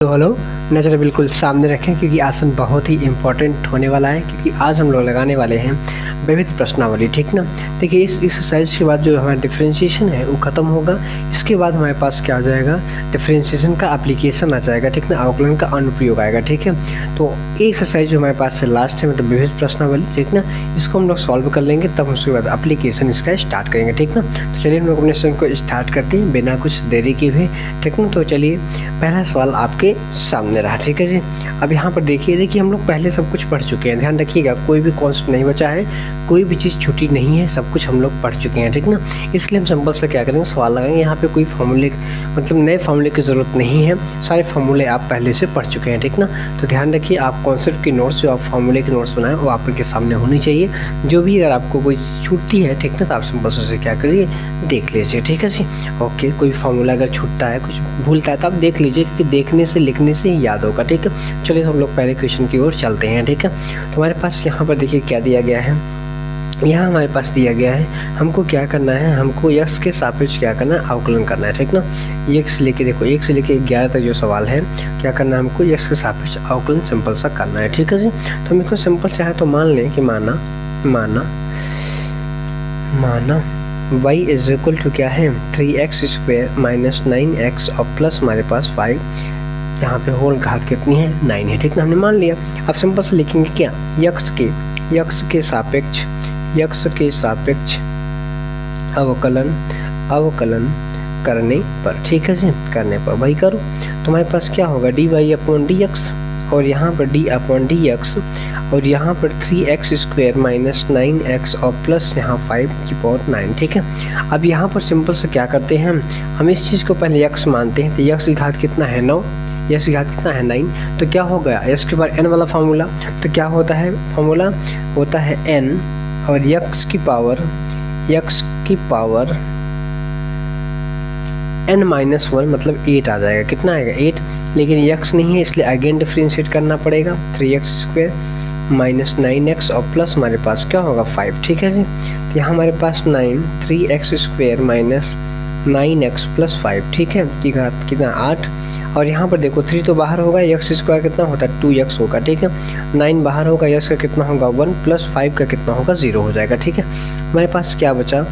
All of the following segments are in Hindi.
तो हेलो, नज़र बिल्कुल सामने रखें क्योंकि आसन बहुत ही इम्पोर्टेंट होने वाला है। क्योंकि आज हम लोग लगाने वाले हैं विविध प्रश्नावली, ठीक ना। देखिए, इस एक्सरसाइज के बाद जो हमारा डिफरेंशिएशन है वो ख़त्म होगा। इसके बाद हमारे पास क्या आ जाएगा, डिफरेंशिएशन का एप्लीकेशन आ जाएगा, ठीक ना। अवकलन का अनुप्रयोग आएगा, ठीक है। तो एक्सरसाइज जो हमारे पास से लास्ट है, मतलब विविध प्रश्नावली, ठीक ना, इसको हम लोग सॉल्व कर लेंगे, तब उसके बाद एप्लीकेशन इसका स्टार्ट करेंगे, ठीक ना। तो चलिए हम लोग अपने सेशन को स्टार्ट करते हैं बिना कुछ देरी के हुए, ठीक ना। तो चलिए, पहला सवाल आपके सामने रहा, ठीक है जी। अब यहाँ पर देखिए हम लोग पहले सब कुछ पढ़ चुके हैं, ध्यान रखिएगा, कोई भी कॉन्सेप्ट नहीं बचा है, कोई भी चीज़ छुट्टी नहीं है, सब कुछ हम लोग पढ़ चुके हैं, ठीक ना। इसलिए हम सिंपल से क्या करेंगे, सवाल लगाएंगे। यहाँ पे कोई फार्मूले, मतलब नए फार्मूले की ज़रूरत नहीं है, सारे फार्मूले आप पहले से पढ़ चुके हैं, ठीक ना। तो ध्यान रखिए, आप कॉन्सेप्ट की नोट्स, जो आप फार्मूले की नोट्स बनाएं, वो आपके सामने होनी चाहिए। जो भी अगर आपको कोई छूटती है, ठीक ना, तो आप सिंपल से क्या करिए, देख लीजिए, ठीक है जी। ओके, कोई फार्मूला अगर छूटता है, कुछ भूलता है, तो आप देख लीजिए, क्योंकि देखने से लिखने से ही याद होगा, ठीक है। चलिए हम लोग पहले क्वेश्चन की ओर चलते हैं, ठीक है। तो हमारे पास यहाँ पर देखिए क्या दिया गया है। यहाँ हमारे पास दिया गया है, हमको क्या करना है, हमको x के सापेक्ष क्या करना है, अवकलन करना है, ठीक ना। 1 से लेके देखो, 1 से लेके 11 तक जो सवाल है, क्या करना है हमको, x के सापेक्ष अवकलन सिंपल सा करना है, ठीक है जी। तो हम इसको सिंपल चाहे तो मान लें कि माना y इज इक्वल टू क्या है, 3x² माइनस 9x और प्लस हमारे पास 5, यहाँ पे होल घात कितनी है, 9 है, ठीक ना, हमने मान लिया। अब सिंपल से लिखेंगे क्या, x के सापेक्ष अवकलन करने पर, ठीक है जी, करने पर वही करो, तो हमारे पास क्या होगा, dy/dx, और यहाँ पर d/dx, और यहाँ पर 3x² माइनस 9x और प्लस यहाँ 5/9, ठीक है। अब यहाँ पर सिंपल से क्या करते हैं, हम इस चीज़ को पहले x मानते हैं, तो x की घात कितना है, 9, x की घात कितना है, 9, तो क्या हो गया, s के बाद n वाला फार्मूला, तो क्या होता है, फार्मूला होता है n, और x की पावर n-1 मतलब 8 आ जाएगा, कितना आएगा, 8, लेकिन x नहीं है, इसलिए अगेन डिफरेंशिएट करना पड़ेगा, 3x² माइनस 9x और प्लस हमारे पास क्या होगा, 5, ठीक है जी। तो यहाँ हमारे पास 3x² माइनस 9x प्लस 5, ठीक है, की घात कितना, 8, और यहाँ पर देखो 3 तो बाहर होगा, x² कितना होता है, 2x होगा, ठीक है। 9 बाहर होगा, x का कितना होगा, 1, प्लस 5 का कितना होगा, 0 हो जाएगा, ठीक है। हमारे पास क्या बचा,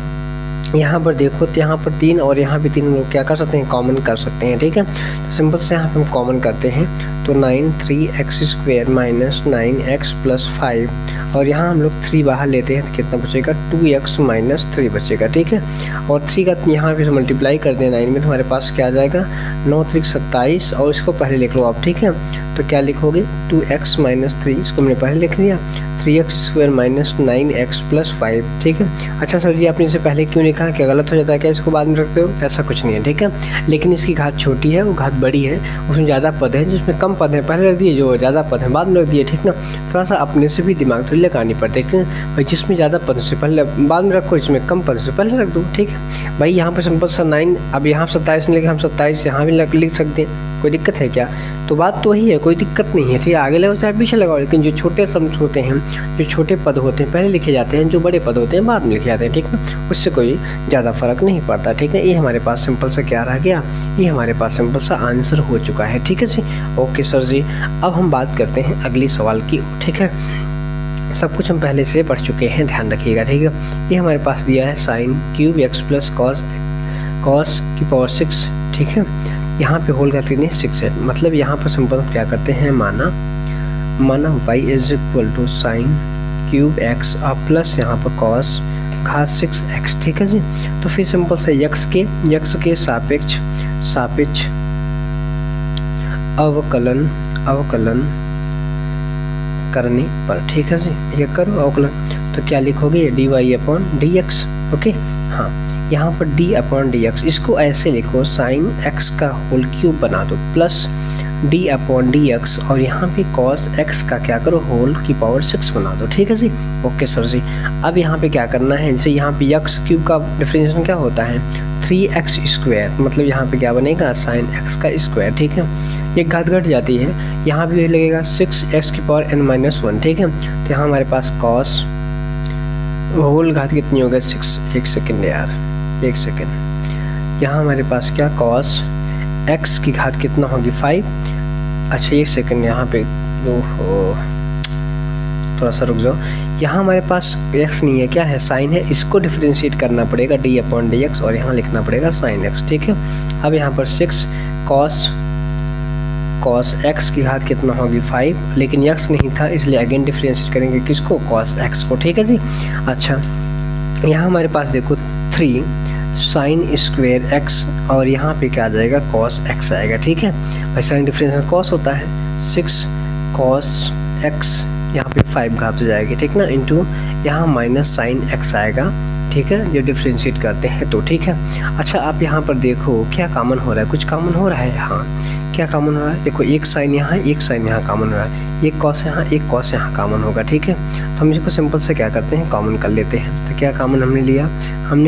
यहाँ पर देखो, तो यहाँ पर 3 और यहाँ भी 3 लोग क्या कर सकते हैं, कॉमन कर सकते हैं, ठीक है। तो सिंपल से यहाँ पे हम कॉमन करते हैं, तो 3x² माइनस 9x प्लस 5, और यहाँ हम लोग 3 बाहर लेते हैं, तो कितना बचेगा, 2x माइनस 3 बचेगा, ठीक है। और 3 का यहाँ पे मल्टीप्लाई कर दें 9 में, तो हमारे पास क्या आ जाएगा, 9×3 27, और इसको पहले लिख लो आप, ठीक है। तो क्या लिखोगे, 2x माइनस 3, इसको हमने पहले लिख दिया, 3x² माइनस 9x प्लस 5, ठीक है। अच्छा सर जी, आपने इसे पहले क्यों लिखा, क्या गलत हो जाता है क्या, इसको बाद में रखते हो, ऐसा कुछ नहीं है, ठीक है। लेकिन इसकी घात छोटी है, वो घात बड़ी है, उसमें ज़्यादा पद है, जिसमें कम पद है पहले रख दिए, जो ज़्यादा पद है बाद में रख दिए, ठीक ना। थोड़ा सा अपने से भी दिमाग थोड़ी लगानी पड़ती है, भाई जिसमें ज़्यादा पद से पहले बाद में रखो, इसमें कम पद से पहले रख दो, ठीक है भाई। यहाँ पर सिंपल सा 9, अब यहाँ 27 नहीं लिखा, हम 27 यहाँ भी लिख सकते हैं, कोई दिक्कत है क्या, तो बात तो वही है, कोई दिक्कत नहीं है, ठीक है। आगे लगाओ चाहे पीछे लगाओ, लेकिन जो छोटे शब्द होते हैं, जो छोटे पद होते हैं पहले लिखे जाते हैं, जो बड़े पद होते हैं बाद में लिखे जाते हैं, ठीक है, उससे कोई ज़्यादा फर्क नहीं पड़ता, ठीक है। ये हमारे पास सिंपल सा क्या रह गया, ये हमारे पास सिंपल सा आंसर हो चुका है, ठीक है जी। ओके सर जी, अब हम बात करते हैं अगली सवाल की, ठीक है। सब कुछ हम पहले से पढ़ चुके हैं, ध्यान रखिएगा, ठीक है। ये हमारे पास दिया है sin³ x प्लस cos की पावर 6, ठीक है। यहाँ पे होल घात कितनी 6 है, मतलब यहाँ पर सिंपल हम क्या करते हैं, माना y is equal to sin³ x और प्लस यहाँ पर cos घात 6x, ठीक है जी। तो फिर सिंपल से x के सापेक्ष अवकलन करने पर, ठीक है जी, ये करो अवकलन, तो क्या लिखोगे, dy/dx, ओके। हाँ, यहाँ पर d/dx, इसको ऐसे लिखो, sin x का होल क्यूब बना दो, प्लस d/dx, और यहाँ पे cos x का क्या करो, होल की पावर 6 बना दो, ठीक है जी। ओके सर जी, अब यहाँ पे क्या करना है, जैसे यहाँ पे x³ का डिफरेंशिएशन क्या होता है, 3x², मतलब यहाँ पे क्या बनेगा, sin x का स्क्वायर, ठीक है। एक घात घट जाती है, यहाँ भी लगेगा 6x⁻n-1, ठीक है। तो यहाँ हमारे पास cos होल घात कितनी होगा, 6, 1 सेकेंड यार, 1 सेकेंड, यहाँ हमारे पास क्या, cos x की घात कितना होगी, 5, अच्छा एक सेकंड यहाँ पे थोड़ा सा रुक जाओ। यहाँ हमारे पास x नहीं है, क्या है, साइन है, इसको डिफरेंशिएट करना पड़ेगा d/dx और यहाँ लिखना पड़ेगा sin x, ठीक है। अब यहाँ पर 6 cos x की घात कितना होगी 5, लेकिन x नहीं था इसलिए अगेन डिफरेंशिएट करेंगे किसको, cos x को, ठीक है जी। अच्छा यहाँ हमारे पास देखो 3 sin स्क्वेयर x और यहाँ पे क्या आ जाएगा cos x आएगा, ठीक है भाई, साइन डिफरेंशिएशन cos होता है, 6 cos x यहाँ पे 5 घात हो जाएगी, ठीक ना, इंटू यहाँ माइनस साइन x आएगा, ठीक है, जो डिफरेंशिएट करते हैं तो, ठीक है। अच्छा आप यहाँ पर देखो क्या कॉमन हो रहा है, कुछ कॉमन हो रहा है, हाँ क्या कॉमन हो रहा है, देखो एक साइन यहाँ एक साइन यहाँ कॉमन हो रहा है, एक कॉस यहाँ एक कॉस यहाँ कॉमन होगा, ठीक है। तो हम इसको सिंपल से क्या करते हैं, कॉमन कर लेते हैं। तो क्या कॉमन हमने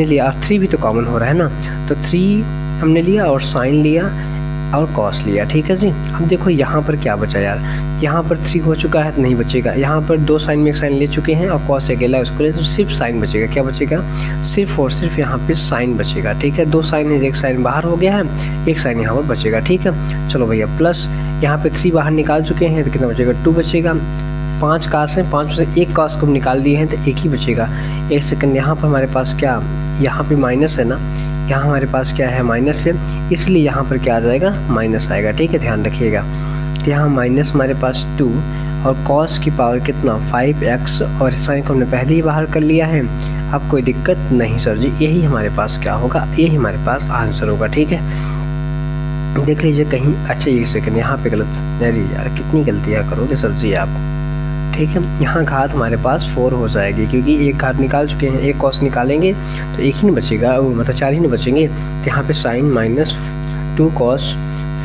लिया और 3 भी तो कॉमन हो रहा है ना, तो 3 हमने लिया और साइन लिया और कॉस लिया, ठीक है जी। अब देखो यहाँ पर क्या बचा यार, यहाँ पर 3 हो चुका है तो नहीं बचेगा, यहाँ पर 2 साइन में एक साइन ले चुके हैं और कॉस अकेला उसको ले, तो सिर्फ साइन बचेगा, क्या बचेगा, सिर्फ और सिर्फ यहाँ पे साइन बचेगा, ठीक है। 2 साइन है, एक साइन बाहर हो गया है, एक साइन यहाँ पर बचेगा, ठीक है। चलो भैया प्लस यहाँ पे 3 बाहर निकाल चुके हैं तो कितना बचेगा, 2 बचेगा। 5 कास हैं, 5 में से एक कास को हम निकाल दिए हैं तो एक ही बचेगा। एक सेकंड, यहाँ पर हमारे पास क्या, यहाँ पे माइनस है ना, यहाँ हमारे पास क्या है, माइनस है, इसलिए यहाँ पर क्या आ जाएगा, माइनस आएगा, ठीक है, ध्यान रखिएगा। तो यहाँ माइनस हमारे पास 2 और कॉस की पावर कितना 5x और साइन को हमने पहले ही बाहर कर लिया है। अब कोई दिक्कत नहीं सर जी, यही हमारे पास क्या होगा, यही हमारे पास आंसर होगा, ठीक है। देख लीजिए कहीं, अच्छा एक सेकंड यहाँ पे गलत, अरे यार कितनी गलतियाँ करोगे सर जी आप, ठीक है। यहाँ घात हमारे पास 4 हो जाएगी क्योंकि एक घात निकाल चुके हैं, एक कॉस निकालेंगे तो एक ही नहीं बचेगा, वो मतलब 4 ही नहीं बचेंगे। तो यहाँ पे साइन -2 cos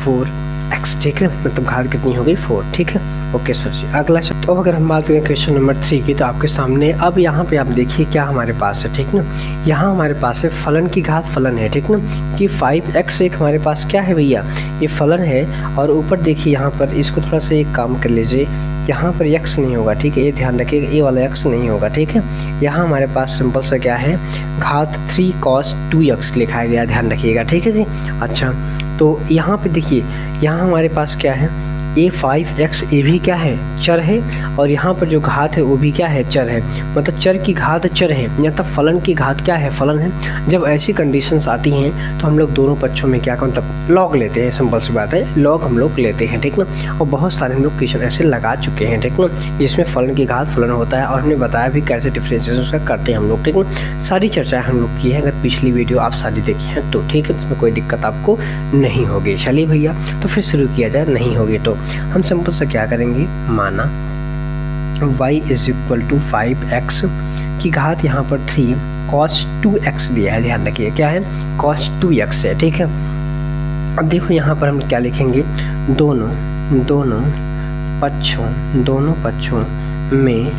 4x, ठीक है, मतलब घात कितनी हो गई 4, ठीक है। ओके सर जी, अगला तो अगर हम बात करें क्वेश्चन नंबर 3 की, तो आपके सामने अब यहाँ पे आप देखिए क्या हमारे पास है, ठीक ना। यहाँ हमारे पास है फलन की घात फलन है, ठीक ना, कि 5x एक हमारे पास क्या है भैया, ये फलन है। और ऊपर देखिए यहाँ पर इसको थोड़ा सा एक काम कर लीजिए, यहाँ पर x नहीं होगा, ठीक है, ये ध्यान रखिएगा, ये वाला x नहीं होगा, ठीक है। यहाँ हमारे पास सिंपल सा क्या है, घात 3 cos 2x लिखा गया, ध्यान रखिएगा, ठीक है जी। अच्छा तो यहाँ पे देखिए, यहाँ हमारे पास क्या है, ये 5x ये भी क्या है, चर है, और यहाँ पर जो घात है वो भी क्या है, चर है, मतलब चर की घात चर है, या तब फलन की घात क्या है, फलन है। जब ऐसी कंडीशंस आती हैं तो हम लोग दोनों पक्षों में क्या मतलब लॉग लेते हैं, सिंपल सी बात है, लॉग हम लोग लेते हैं, ठीक ना। और बहुत सारे हम लोग क्वेश्चन ऐसे लगा चुके हैं, ठीक ना, जिसमें फलन की घात फलन होता है, और हमने बताया भी कैसे डिफरेंशिएशन उसका करते हैं हम लोग, ठीक ना। सारी चर्चाएँ हम लोग की है, अगर पिछली वीडियो आप सारी देखी हैं तो, ठीक है, इसमें कोई दिक्कत आपको नहीं होगी। चलिए भैया तो फिर शुरू किया जाए, नहीं होगी तो हम सिंपल से क्या करेंगे, माना y = 5x की घात यहाँ पर 3 cos 2x दिया है, ध्यान रखिए क्या है, cos 2x है, ठीक है। अब देखो यहाँ पर हम क्या लिखेंगे, दोनों पक्षों में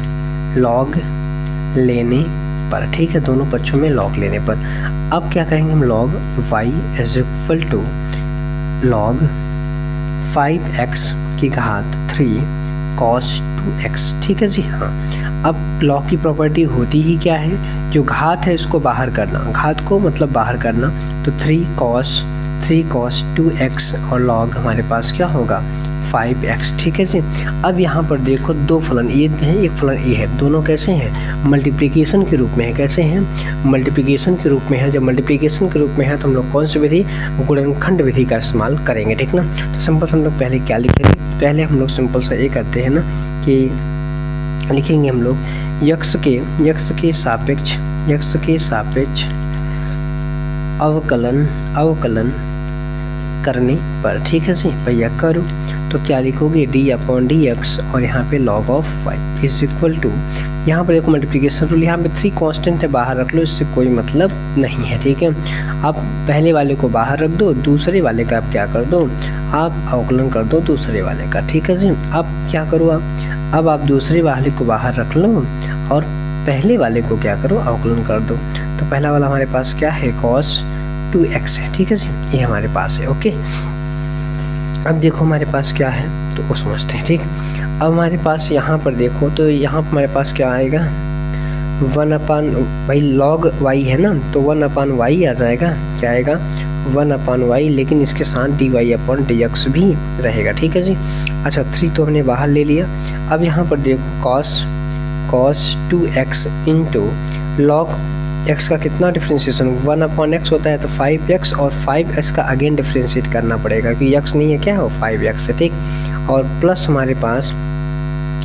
लॉग लेने पर, ठीक है, दोनों पक्षों में लॉग लेने पर। अब क्या करेंगे हम, लॉग y = log 5x की घात 3 cos 2x, ठीक है जी। हाँ अब लॉग की प्रॉपर्टी होती ही क्या है, जो घात है उसको बाहर करना, घात को मतलब बाहर करना, तो 3 cos 2x और लॉग हमारे पास क्या होगा 5x, ठीक है जी। अब यहाँ पर देखो दो फलन ये हैं, एक फलन ये है, दोनों कैसे हैं, मल्टीप्लिकेशन के रूप में है, कैसे हैं, मल्टीप्लिकेशन के रूप में है। जब मल्टीप्लिकेशन के रूप में है तो हम लोग कौन सी विधि, गुणनखंड विधि का इस्तेमाल करेंगे, ठीक ना। तो सिंपल से हम लोग पहले क्या लिखेंगे, पहले हम लोग सिंपल सा ये करते हैं ना कि लिखेंगे हम लोग यक्ष के सापेक्ष अवकलन करने पर, ठीक है जी भैया, करो तो क्या लिखोगे d/dx और यहाँ पे log of y = यहाँ पर देखो मल्टीप्लिकेशन रूल, यहाँ पे 3 कांस्टेंट है, बाहर रख लो, इससे कोई मतलब नहीं है, ठीक है। आप पहले वाले को बाहर रख दो, दूसरे वाले का आप क्या कर दो, आप अवकलन कर दो दूसरे वाले का, ठीक है जी। अब क्या करो अब आप दूसरे वाले को बाहर रख लो और पहले वाले को क्या करो, अवकलन कर दो। तो पहला वाला हमारे पास क्या है, cos 2x है, ठीक है जी, ये हमारे पास है, ओके। अब देखो हमारे पास क्या है तो वो समझते हैं, ठीक। अब हमारे पास यहाँ पर देखो तो यहाँ पर हमारे पास क्या आएगा, 1 अपान भाई log y है ना, तो 1 अपान वाई आ जाएगा। क्या आएगा? 1 अपान वाई, लेकिन इसके साथ dy अपॉन dx भी रहेगा। ठीक है जी। अच्छा 3 तो हमने बाहर ले लिया। अब यहाँ पर देखो cos 2x into log x का कितना डिफ्रेंशिएशन 1 अपॉन x होता है, तो 5x और 5x का अगेन डिफ्रेंशिएट करना पड़ेगा क्योंकि x नहीं है, क्या हो 5x है। ठीक, और प्लस हमारे पास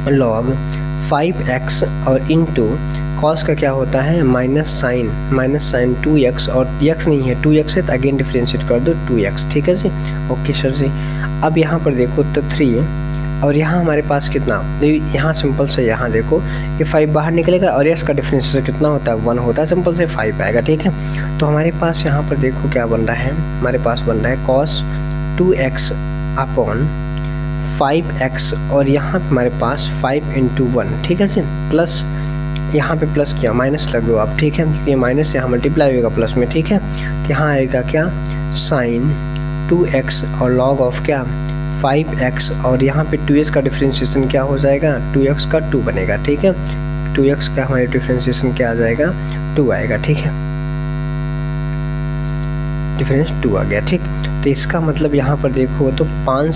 log 5x और इंटू कॉस का क्या होता है माइनस साइन 2x, और x नहीं है 2x है तो अगेन डिफ्रेंशिएट कर दो 2x। ठीक है जी, ओके सर जी। अब यहाँ पर देखो तो 3 और यहाँ हमारे पास कितना, यहाँ सिंपल से यहाँ देखो ये 5 बाहर निकलेगा और s का डिफरेंशिएशन कितना होता है 1 होता है, सिंपल से 5 आएगा। ठीक है, तो हमारे पास यहाँ पर देखो क्या बन रहा है, हमारे पास बन रहा है cos 2x अपॉन 5x और यहाँ पे हमारे पास 5 इंटू 1। ठीक है जी, प्लस यहाँ पे प्लस किया माइनस लग दो आप। ठीक है, ये माइनस यहाँ मल्टीप्लाई होगा प्लस में। ठीक है, तो यहाँ आएगा क्या साइन 2x और log ऑफ क्या 5x और यहाँ पे 2x का डिफरेंशिएशन क्या हो जाएगा 2x का 2 बनेगा। ठीक है, 2x का हमारे डिफरेंशिएशन क्या आ जाएगा 2 आएगा। ठीक है, डिफरेंस 2 आ गया। ठीक, तो इसका मतलब यहाँ पर देखो तो 5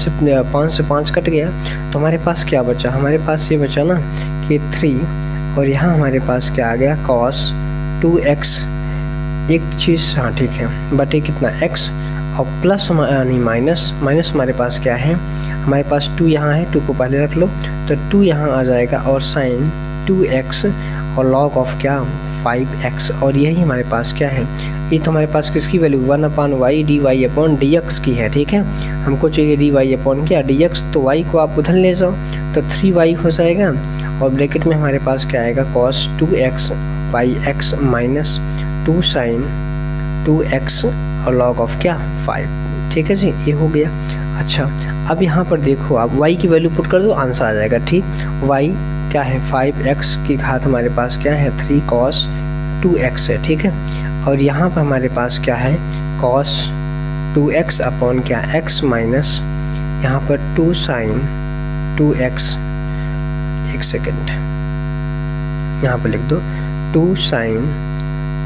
से 5 कट गया, तो हमारे पास क्या बचा, हमारे पास ये बचा ना कि 3 और यहाँ हमारे पास क्या आ गया cos 2x एक चीज़, हाँ ठीक है, बटे कितना x और प्लस नहीं माइनस हमारे पास क्या है, हमारे पास 2 यहाँ है, 2 को पहले रख लो तो 2 यहाँ आ जाएगा और साइन 2x और log ऑफ क्या 5x और यही हमारे पास क्या है, ये तो हमारे पास किसकी value 1 upon Y D Y upon D X की है। ठीक है, हमको चाहिए डी वाई अपॉन क्या डी एक्स, तो y को आप उधर ले जाओ तो 3y हो जाएगा और ब्रैकेट में हमारे पास क्या आएगा cos 2x by x minus 2 sine 2x और log ऑफ क्या 5। ठीक है जी, ये हो गया। अच्छा अब यहाँ पर देखो आप y की वैल्यू पुट कर दो, आंसर आ जाएगा। ठीक, y क्या है 5x की घात हमारे पास क्या है 3 cos 2x है। ठीक है, और यहाँ पर हमारे पास क्या है cos 2x अपॉन क्या x माइनस यहाँ पर 2 साइन 2x, एक सेकेंड यहाँ पर लिख दो 2 साइन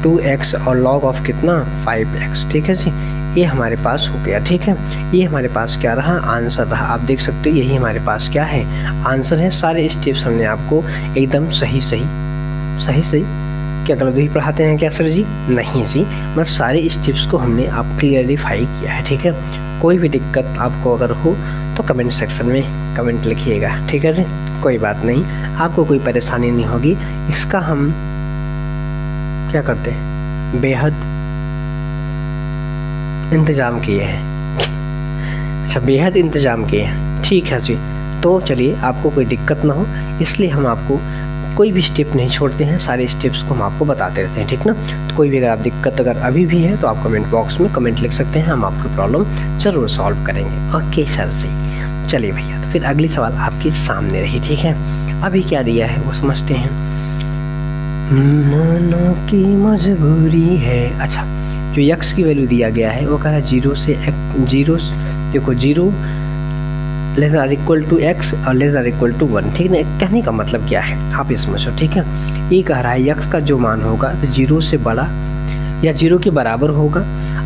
2x और log ऑफ कितना 5x। ठीक है जी, ये हमारे पास हो गया। ठीक है, ये हमारे पास क्या रहा आंसर रहा, आप देख सकते हो यही हमारे पास क्या है आंसर है। सारे स्टेप्स हमने आपको एकदम सही क्या गलत भी पढ़ाते हैं क्या सर जी, नहीं जी, बस सारे स्टेप्स को हमने आप क्लियरिफाई किया है। ठीक है, कोई भी दिक्कत आपको अगर हो तो कमेंट सेक्शन में कमेंट लिखिएगा। ठीक है जी, कोई बात नहीं, आपको कोई परेशानी नहीं होगी। इसका हम क्या करते हैं बेहद इंतज़ाम किए हैं। अच्छा, बेहद इंतज़ाम किए हैं। ठीक है जी, तो चलिए आपको कोई दिक्कत ना हो इसलिए हम आपको कोई भी स्टेप नहीं छोड़ते हैं, सारे स्टेप्स को हम आपको बताते रहते हैं। ठीक ना, तो कोई भी अगर आप दिक्कत अगर अभी भी है तो आप कमेंट बॉक्स में कमेंट लिख सकते हैं, हम आपकी प्रॉब्लम ज़रूर सॉल्व करेंगे। ओके सर जी, चलिए भैया, तो फिर अगली सवाल आपके सामने रही। ठीक है, अभी क्या दिया है वो समझते हैं। मानो की मजबूरी है। अच्छा, जो x की वैल्यू दिया गया है वो कह रहा है 0 से देखो 0 less or equal to x और लेस आर इक्वल टू 1। ठीक है, कहने का मतलब क्या है आप ये समझो। ठीक है, ये कह रहा है x का जो मान होगा तो 0 से बड़ा या 0 के बराबर होगा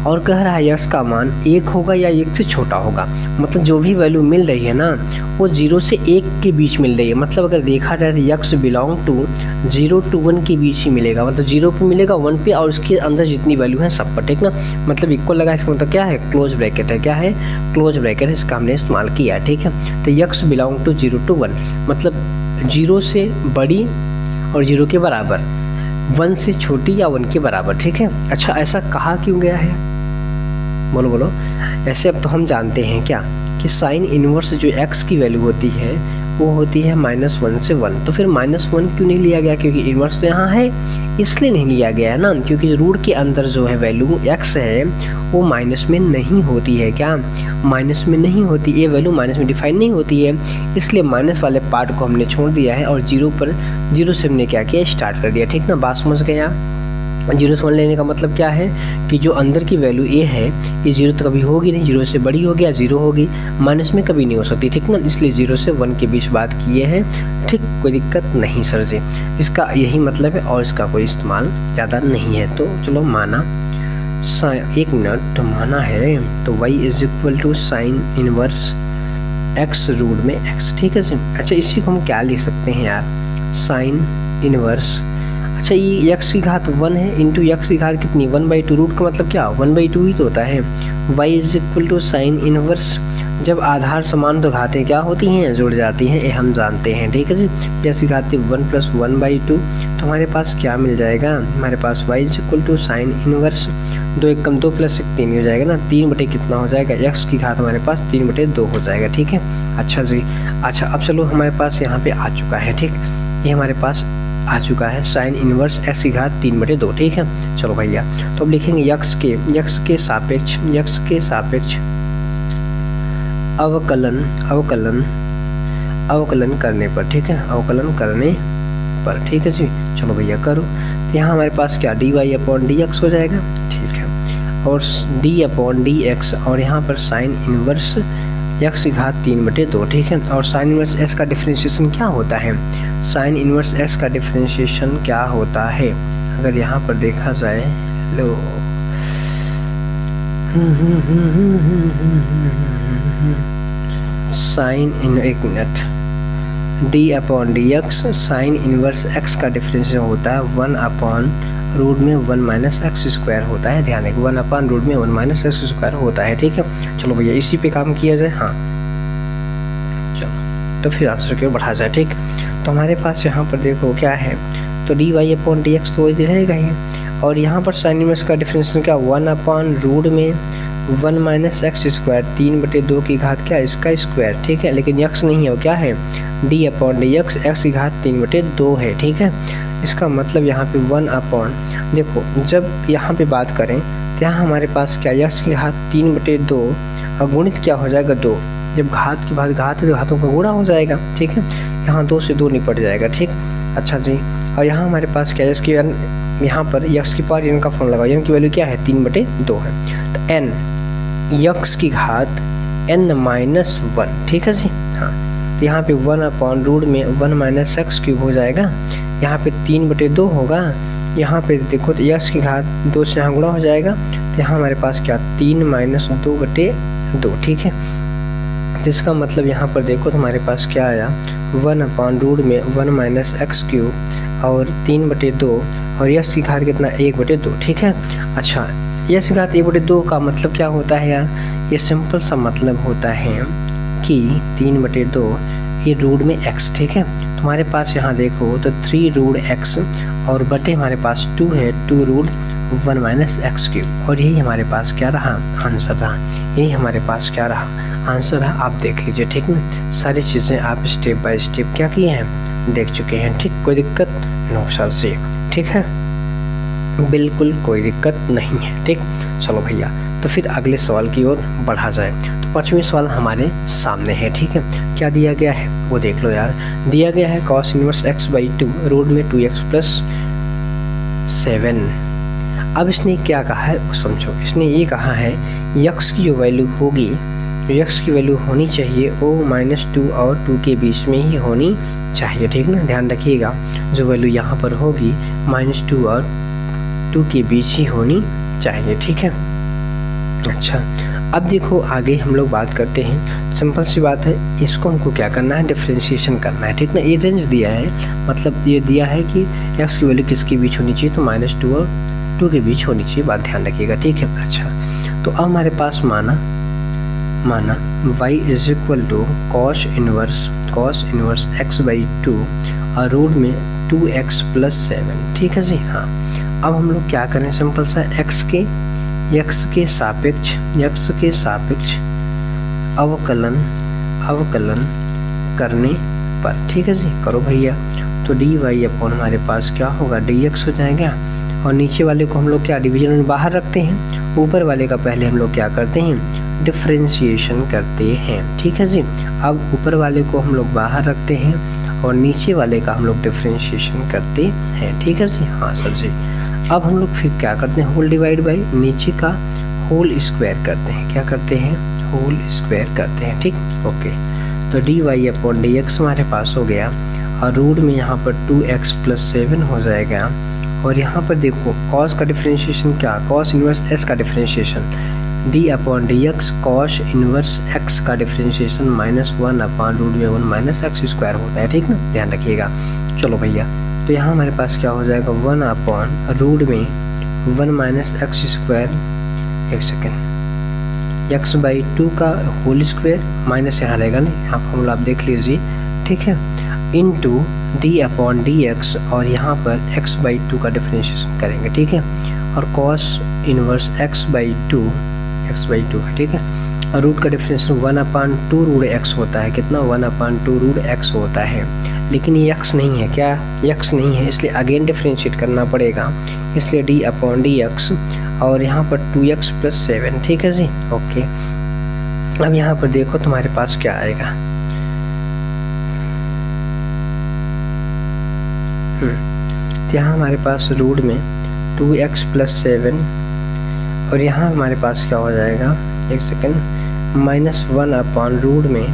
और कह रहा है x का मान 1 होगा या 1 से छोटा होगा। मतलब जो भी वैल्यू मिल रही है ना वो 0 से 1 के बीच मिल रही है। मतलब अगर देखा जाए तो x बिलोंग टू 0 to 1 के बीच ही मिलेगा, मतलब 0 पे मिलेगा 1 पे और उसके अंदर जितनी वैल्यू है सब पर। ठीक ना, मतलब इक्वल लगा, इसका मतलब क्या है क्लोज ब्रैकेट है, क्या है क्लोज ब्रैकेट है, इसका हमने इस्तेमाल किया है। ठीक है, तो x बिलोंग टू 0 to 1 मतलब 0 से बड़ी और 0 के बराबर, 1 से छोटी या 1 के बराबर। ठीक है, अच्छा ऐसा कहा क्यों गया है बोलो। ऐसे अब तो हम जानते हैं क्या कि साइन इनवर्स जो x की वैल्यू होती है वो होती है -1 से 1। तो फिर -1 क्यों नहीं लिया गया, क्योंकि इनवर्स तो यहाँ है इसलिए नहीं लिया गया है ना, क्योंकि रूट के अंदर जो है वैल्यू x है वो माइनस में नहीं होती है। क्या माइनस में नहीं होती, ये वैल्यू माइनस में डिफाइन नहीं होती है, इसलिए माइनस वाले पार्ट को हमने छोड़ दिया है और 0 से हमने क्या किया स्टार्ट कर दिया। ठीक ना, बात समझ गए आप। जीरो से 1 लेने का मतलब क्या है कि जो अंदर की वैल्यू ए है ये जीरो तो कभी होगी नहीं, जीरो से बड़ी होगी या जीरो होगी, माइनस में कभी नहीं हो सकती, ठीक ना, इसलिए जीरो से 1 के बीच बात किए हैं, ठीक, कोई दिक्कत नहीं सर जी, इसका यही मतलब है और इसका कोई इस्तेमाल ज़्यादा नहीं है। तो चलो माना, एक मिनट, तो माना है तो y is equal to sine inverse x root में x, ठीक है जी। अच्छा इसी को हम क्या लिख सकते हैं यार, साइन इनवर्स, अच्छा ये x की घात 1 है इंटू x की घात कितनी 1/2, रूट का मतलब क्या 1/2 ही तो होता है। y is equal to sine inverse, जब आधार समान तो घातें क्या होती हैं, जुड़ जाती हैं, ये हम जानते हैं, ठीक है जी। जैसी घातें 1 + 1/2, तो हमारे पास क्या मिल जाएगा, हमारे पास y is equal to sine inverse 2 × 1 = 2 + 1 3 हो जाएगा ना, 3 बटे कितना हो जाएगा, x की घात हमारे पास 3/2 हो जाएगा, ठीक है। अच्छा जी, अच्छा अब चलो हमारे पास यहाँ पे आ चुका है, ठीक, ये हमारे पास आ चुका है साइन इनवर्स x की घात 3/2, ठीक है। चलो भैया, तो अब लिखेंगे x के सापेक्ष अवकलन करने पर, ठीक है, अवकलन करने पर, ठीक है जी। चलो भैया करो, तो यहाँ हमारे पास क्या dy/dx हो जाएगा, ठीक है, और d/dx, और यहाँ पर साइन इनवर्स x की घात 3/2, ठीक है। और साइन इनवर्स s का डिफरेंशिएशन क्या होता है, साइन इनवर्स s का डिफरेंशिएशन क्या होता है, अगर यहाँ पर देखा जाए, लो साइन इन, एक minute, d/dx sign inverse x का डिफरेंशिएशन होता है 1/√1 - x² होता है, ध्यान रखिए 1/√1 - x² होता है, ठीक है। चलो भैया इसी पे काम किया जाए, हाँ चलो, तो फिर आंसर की ओर बढ़ा जाए, ठीक। तो हमारे पास यहाँ पर देखो क्या है, तो dy/dx तो वही रहेगा ही, और यहाँ पर साइन इनवर्स का डिफरेंशिएशन क्या 1/√1 - x², 3/2 की घात क्या, इसका स्क्वायर, ठीक है, लेकिन x नहीं है, वो क्या है d/dx x की घात 3/2 है, ठीक है। इसका मतलब यहाँ पे 1/, देखो जब यहाँ पे बात करें तो यहाँ हमारे पास क्या x की घात 3/2 और गुणित क्या हो जाएगा 2, जब घात की बात घात है तो घातों का गुणा हो जाएगा, ठीक है, यहाँ 2 से 2 निपट जाएगा, ठीक। अच्छा जी, और यहाँ हमारे पास क्या है, इसकी यहाँ पर x की पावर n का फॉर्म लगाओ, n की वैल्यू क्या है 3/2 है, तो n x की घात n-1, ठीक है जी, हाँ, तो यहाँ पे 1/√1 - x³ हो जाएगा, यहाँ पे 3/2 होगा, यहाँ पे देखो तो x की घात 2 से यहाँ गुणा हो जाएगा, तो यहाँ हमारे पास क्या 3 - 2/2, ठीक है। जिसका मतलब यहाँ पर देखो तो हमारे पास क्या आया 1/√1 - x³ और 3/2, और x की घात कितना 1/2, ठीक है। अच्छा x की घात 1/2 का मतलब क्या होता है यार, ये सिंपल सा मतलब होता है कि 3/2 ये रूट में x, ठीक है। तुम्हारे पास यहाँ देखो तो 3√x और बटे हमारे पास 2 है 2√1 - x³, और यही हमारे पास क्या रहा आंसर रहा, यही हमारे पास क्या रहा आंसर रहा, आप देख लीजिए, ठीक ना, सारी चीज़ें आप स्टेप बाय स्टेप क्या किए हैं देख चुके हैं, ठीक, कोई दिक्कत नो सर से, ठीक है, बिल्कुल कोई दिक्कत नहीं है, ठीक। चलो भैया, तो फिर अगले सवाल की ओर बढ़ा जाए, तो 5वां सवाल हमारे सामने है, ठीक है। क्या दिया गया है वो देख लो यार, दिया गया है cos इनवर्स x/2 रूट में 2x + 7। अब इसने क्या कहा है वो समझो, इसने ये कहा है x की जो वैल्यू होगी, x की वैल्यू होनी चाहिए वो -2 और 2 के बीच में ही होनी चाहिए, ठीक ना, ध्यान रखिएगा, जो वैल्यू यहाँ पर होगी -2 और 2 के बीच ही होनी चाहिए, ठीक है। अच्छा अब देखो आगे हम लोग बात करते हैं, सिंपल सी बात है, इसको हमको क्या करना है डिफरेंशिएशन करना है, ठीक ना। ये रेंज दिया है, मतलब ये दिया है कि x की वैल्यू किसके बीच होनी चाहिए, तो -2 और 2 के बीच होनी चाहिए, बात ध्यान रखिएगा, ठीक है। अच्छा तो अब हमारे पास माना y is equal to cos inverse x/2 और रूट में 2x + 7, ठीक है जी, हाँ। अब हम लोग क्या करें, सिंपल सा x के सापेक्ष अवकलन करने पर, ठीक है जी, करो भैया, तो dy अपॉन हमारे पास क्या होगा dx हो जाएगा, और नीचे वाले को हम लोग क्या डिवीजन में बाहर रखते हैं, ऊपर वाले का पहले हम लोग क्या करते हैं डिफरेंशिएशन करते हैं, ठीक है जी। अब ऊपर वाले को हम लोग बाहर रखते हैं और नीचे वाले का हम लोग डिफरेंशिएशन करते हैं, ठीक है जी, हाँ सर जी। अब हम लोग फिर क्या करते हैं, होल डिवाइड बाई नीचे का होल स्क्वायर करते हैं। क्या करते हैं, होल स्क्वायर करते हैं, ठीक। ओके, तो D Y upon D X हमारे पास हो गया और रूट में यहाँ पर 2x + 7 हो जाएगा। और यहाँ पर देखो कॉस का डिफरेंशिएशन क्या, कॉस इनवर्स s का differentiation, d upon D x cos inverse x का डिफरेंशिएशन -1 अपॉन √1 - x स्क्वायर होता है, ठीक ना, ध्यान रखिएगा। चलो भैया, तो यहाँ हमारे पास क्या हो जाएगा, 1 अपॉन रूट में 1 - x स्क्वायर, एक सेकेंड, x/2 का होल स्क्वायर माइनस यहाँ रहेगा नहीं, यहाँ फॉर्मूला आप देख लीजिए, ठीक है, into d upon D x और यहाँ पर x/2 का डिफरेंशिएशन करेंगे, ठीक है, और cos इनवर्स x/2 है, ठीक है, और रूट का डिफरेंशिएशन 1/2 रूट x होता है, कितना, 1/2 रूट x होता है, लेकिन ये x नहीं है, क्या x नहीं है, इसलिए अगेन डिफरेंशिएट करना पड़ेगा, इसलिए d अपॉन डी एक्स और यहाँ पर 2x + 7, ठीक है जी। ओके, अब यहाँ पर देखो तुम्हारे पास क्या आएगा, तो यहाँ हमारे पास रूट में 2x + 7 और यहाँ हमारे पास क्या हो जाएगा, एक सेकेंड, -1 अपॉन रूट में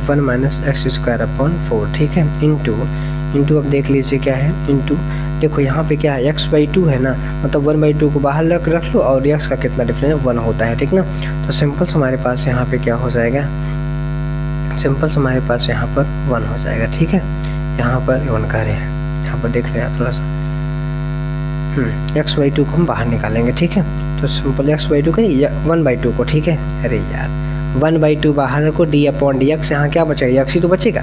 1 - x स्क्वायर अपॉन 4, ठीक है, इंटू अब देख लीजिए क्या है, इंटू देखो यहाँ पे क्या है, x/2 है ना, मतलब 1/2 को बाहर रख लो और x का कितना डिफरेंस 1 होता है, ठीक ना। तो सिंपल हमारे पास यहाँ पे क्या हो जाएगा, सिंपल हमारे पास यहाँ पर 1 हो जाएगा, ठीक है, यहाँ पर 1 कर रहे हैं, यहाँ पर देख लो यार थोड़ा सा, x/2 को हम बाहर निकालेंगे, ठीक है, तो सिंपल x/2 का 1/2 को, ठीक है, अरे यार 1/2 बाहर को, d अपॉन डी एक्स, यहाँ क्या बचेगा, x ही तो बचेगा,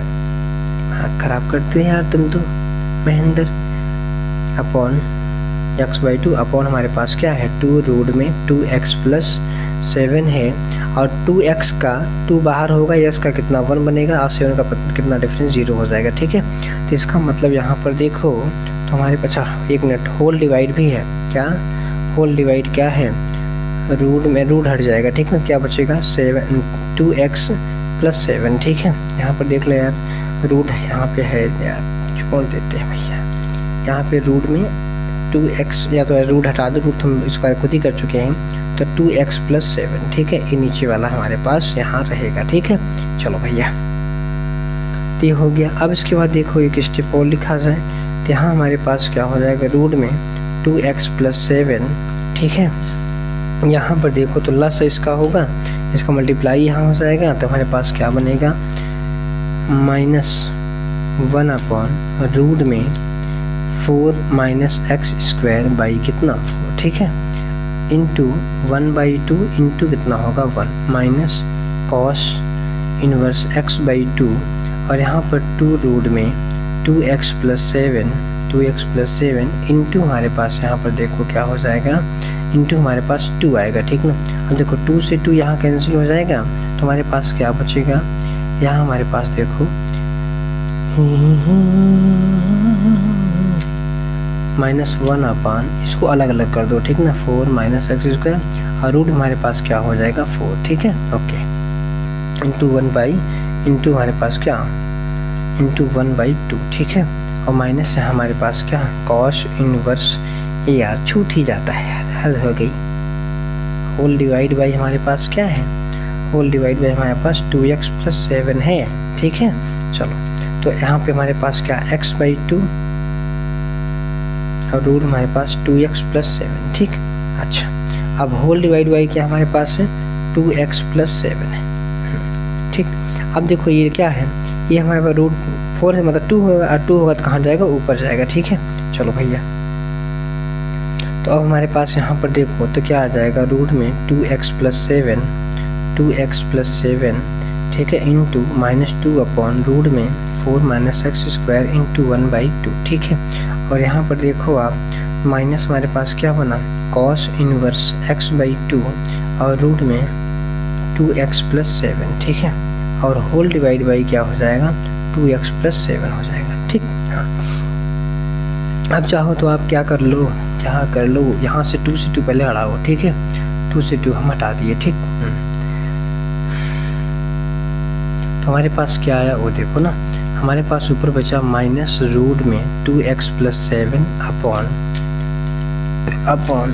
हाँ खराब करते हैं यार तुम तो महेंद्र, अपॉन x/2 अपॉन हमारे पास क्या है, 2 रूट में 2x + 7 है और 2x का 2 बाहर होगा, x का कितना 1 बनेगा और 7 का कितना डिफरेंस 0 हो जाएगा, ठीक है। तो इसका मतलब यहाँ पर देखो तो हमारे पास, एक मिनट, होल डिवाइड भी है, क्या होल डिवाइड क्या है, रूट में रूट हट जाएगा, ठीक है, क्या बचेगा 2x + 7, ठीक है, यहाँ पर देख लो यार, रूट यहाँ पे है यार, छोड़ देते हैं भैया, यहाँ पे रूट में 2x, या तो रूट हटा दो, रूट हम स्क्वायर खुद ही कर चुके हैं, तो 2x + 7, ठीक है, ये नीचे वाला हमारे पास यहाँ रहेगा, ठीक है। चलो भैया, तो ये हो गया। अब इसके बाद देखो एक स्टेप और लिखा जाए, तो यहाँ हमारे पास क्या हो जाएगा, रूट में 2x + 7, ठीक है, यहाँ पर देखो तो लस इसका होगा, इसका मल्टीप्लाई यहाँ हो जाएगा, तो हमारे पास क्या बनेगा, -1 अपॉन रूट में 4 - x स्क्वायर बाई कितना 4, ठीक है, इंटू 1/2 इंटू कितना होगा 1 माइनस cos इनवर्स x/2 और यहाँ पर 2 रूट में 2x + 7 इंटू हमारे पास यहाँ पर देखो क्या हो जाएगा, इंटू हमारे पास 2 आएगा, ठीक ना। अब देखो 2 से 2 यहाँ कैंसिल हो जाएगा, तो हमारे पास क्या बचेगा, यहाँ हमारे पास देखो -1 अपॉन, इसको अलग अलग कर दो, ठीक ना, 4 - x स्क्वायर और रूट हमारे पास क्या हो जाएगा 4, ठीक है, ओके, इंटू 1/, हमारे पास क्या, इंटू 1/2, ठीक है, और माइनस है हमारे पास क्या, cos इनवर्स, ये यार छूट ही जाता है यार, हल हो गई, होल डिवाइड बाई हमारे पास क्या है, होल डिवाइड बाई हमारे पास 2x + 7 है, ठीक है। चलो, तो यहाँ पे हमारे पास क्या, x/2 और रूट हमारे पास 2x + 7, ठीक। अच्छा, अब होल डिवाइड बाई क्या हमारे पास है, 2x + 7 है, ठीक। अब देखो ये क्या है, ये हमारे पास रूट 4 है, मतलब 2 होगा, और 2 होगा तो कहाँ जाएगा, ऊपर जाएगा, ठीक है। चलो भैया, तो अब हमारे पास यहाँ पर देखो तो क्या आ जाएगा, रूट में 2x + 7, ठीक है, इंटू -2 अपॉन रूट में 4 - x स्क्वायर इंटू 1/2, ठीक है। और यहाँ पर देखो आप माइनस हमारे पास क्या बना, cos इनवर्स x/2 और रूट में 2x + 7, ठीक है, और होल डिवाइड बाई क्या हो जाएगा, 2x + 7 हो जाएगा, ठीक। हाँ, अब चाहो तो आप क्या कर लो, यहाँ से 2 से 2 पहले हटाओ, ठीक है, 2 से 2 हम हटा दिए, ठीक। तो हमारे पास क्या आया वो देखो ना, हमारे पास ऊपर बचा माइनस रूट में 2x + 7 अपॉन अपॉन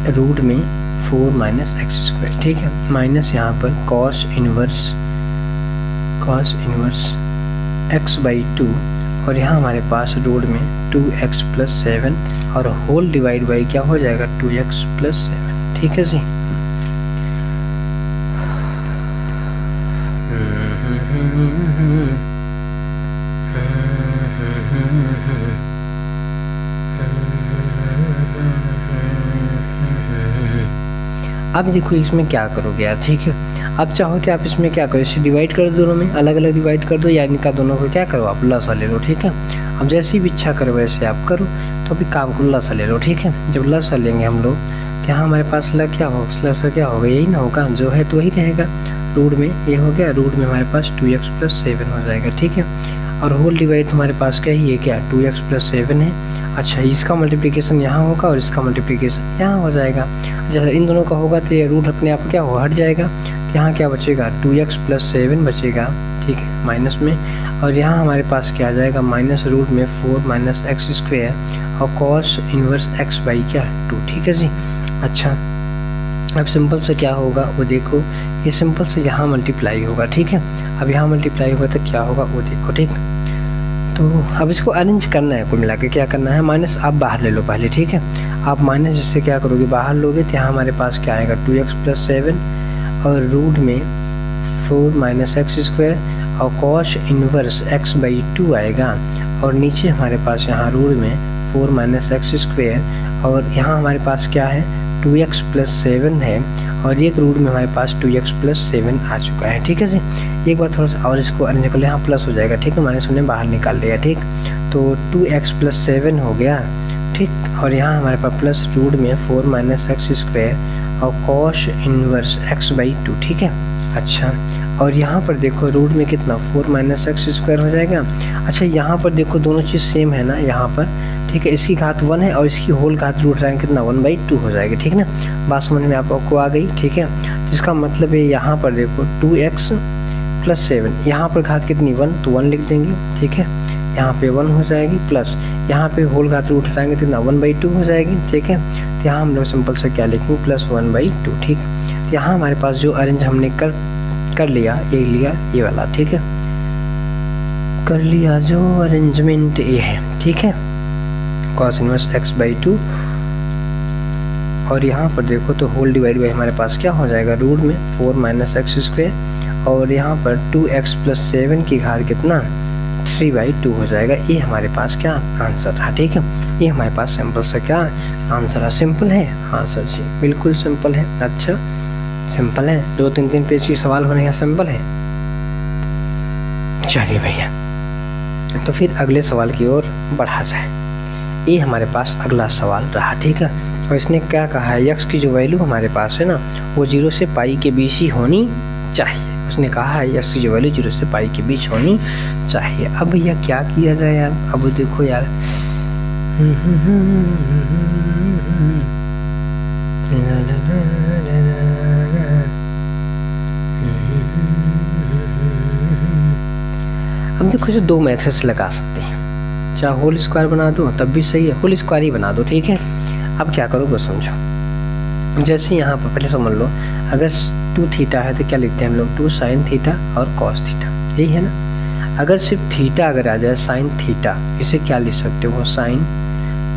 रूट में 4 माइनस एक्स स्क्वायर, ठीक है, माइनस यहाँ पर कॉस इनवर्स x बाई 2 और यहाँ हमारे पास रूट में 2x प्लस 7 और होल डिवाइड बाई क्या हो जाएगा 2x प्लस 7, ठीक है जी। अब देखो इसमें क्या करोगे यार, ठीक है, अब चाहो तो आप इसमें क्या करो, इसे डिवाइड कर दो, दोनों में अलग अलग डिवाइड कर दो, या इनका दोनों को क्या करो आप लसा ले लो, ठीक है। अब जैसी भी इच्छा करो वैसे आप करो, तो अभी काम को लसा ले लो, ठीक है। जब लसा लेंगे हम लोग तो यहाँ हमारे पास क्या होगा, लसा क्या होगा, यही ना होगा, जो है तो वही रहेगा, रूट में ये हो गया, रूट में हमारे पास 2x प्लस 7 हो जाएगा, ठीक है। और होल डिवाइड हमारे पास क्या ही है, क्या 2x प्लस 7 है। अच्छा, इसका मल्टीप्लिकेशन यहाँ होगा और इसका मल्टीप्लिकेशन यहाँ हो जाएगा। जैसे इन दोनों का होगा तो ये रूट अपने आप क्या हो हट जाएगा, तो यहाँ क्या बचेगा 2x प्लस 7 बचेगा, ठीक है, माइनस में। और यहाँ हमारे पास क्या आ जाएगा माइनस रूट में 4 माइनस एक्स स्क्वायर और कॉस इनवर्स x बाई क्या 2, ठीक है जी। अच्छा, अब सिंपल से क्या होगा वो देखो, ये सिंपल से यहाँ मल्टीप्लाई होगा, ठीक है। अब यहाँ मल्टीप्लाई होगा तो क्या होगा वो देखो, ठीक। तो अब इसको अरेंज करना है, कुल मिला के क्या करना है, माइनस आप बाहर ले लो पहले, ठीक है। आप माइनस जिससे क्या करोगे बाहर लोगे तो यहाँ हमारे पास क्या आएगा 2x प्लस 7 और रूट में 4 माइनस एक्स स्क्वायर और कॉस इनवर्स x बाई 2 आएगा। और नीचे हमारे पास यहाँ रूट में 4 माइनस एक्स स्क्वायर और यहाँ हमारे पास क्या है 2x प्लस 7 है और एक रूट में हमारे पास 2x प्लस 7 आ चुका है, ठीक है जी। एक बार थोड़ा सा और इसको अरेंज कर ले, यहाँ प्लस हो जाएगा, ठीक है, माइनस हमने बाहर निकाल दिया, ठीक। तो 2x प्लस 7 हो गया, ठीक। और यहाँ हमारे पास प्लस रूट में 4 माइनस एक्स स्क्वायर और कॉस इनवर्स x बाई 2, ठीक है। अच्छा, और यहाँ पर देखो रूट में कितना 4 माइनस एक्स स्क्वायर हो जाएगा। अच्छा, यहाँ पर देखो दोनों चीज़ सेम है ना यहाँ पर, ठीक है, इसकी घात 1 है और इसकी होल घात रूट रहेगा कितना 1/2 हो जाएगा, ठीक है ना। बात समझ में आपको आ गई, ठीक है। जिसका मतलब है यहाँ पर देखो 2x प्लस 7, यहाँ पर घात कितनी 1 तो 1 लिख देंगे, ठीक है, यहाँ पे 1 हो जाएगी, प्लस यहाँ पे होल घात रूट हटाएंगे तो कितना 1/2 हो जाएगी, ठीक है। तो यहाँ हम लोग सिंपल से क्या लिखेंगे प्लस 1/2, ठीक। तो यहाँ हमारे पास जो अरेंज हमने कर लिया, ये लिया ये वाला, ठीक है, कर लिया जो अरेंजमेंट ये है, ठीक है, कॉस इनवर्स x बाई 2। और यहाँ पर देखो तो होल डिवाइड बाई हमारे पास क्या हो जाएगा रूट में 4 माइनस एक्स स्क्वायर और यहाँ पर 2x प्लस 7 की घात कितना 3/2 हो जाएगा। ये हमारे पास क्या आंसर है, ठीक है, ये हमारे पास सिंपल से क्या आंसर है। सिंपल है, हाँ सर जी बिल्कुल सिंपल है। अच्छा, सिंपल है, 2-3 पेज की सवाल होने का सिंपल है। चलिए भैया, तो फिर अगले सवाल की ओर बढ़ा जाए। ये हमारे पास अगला सवाल रहा, ठीक है, और इसने क्या कहा है x की जो वैल्यू हमारे पास है ना वो 0 से पाई के बीच ही होनी चाहिए। उसने कहा है x की जो वैल्यू 0 से पाई के बीच होनी चाहिए। अब भैया क्या किया जाए यार, अब देखो यार अब देखो जो 2 मेथड से लगा सकते हैं, चाहे होल स्क्वायर बना दो तब भी सही है, होल स्क्वायर ही बना दो, ठीक है। अब क्या करो वो समझो, जैसे यहाँ पर पहले समझ लो अगर 2 थीटा है तो क्या लिखते हैं हम लोग 2 साइन थीटा और कॉस थीटा, यही है ना। अगर सिर्फ थीटा अगर आ जाए साइन थीटा, इसे क्या लिख सकते हो साइन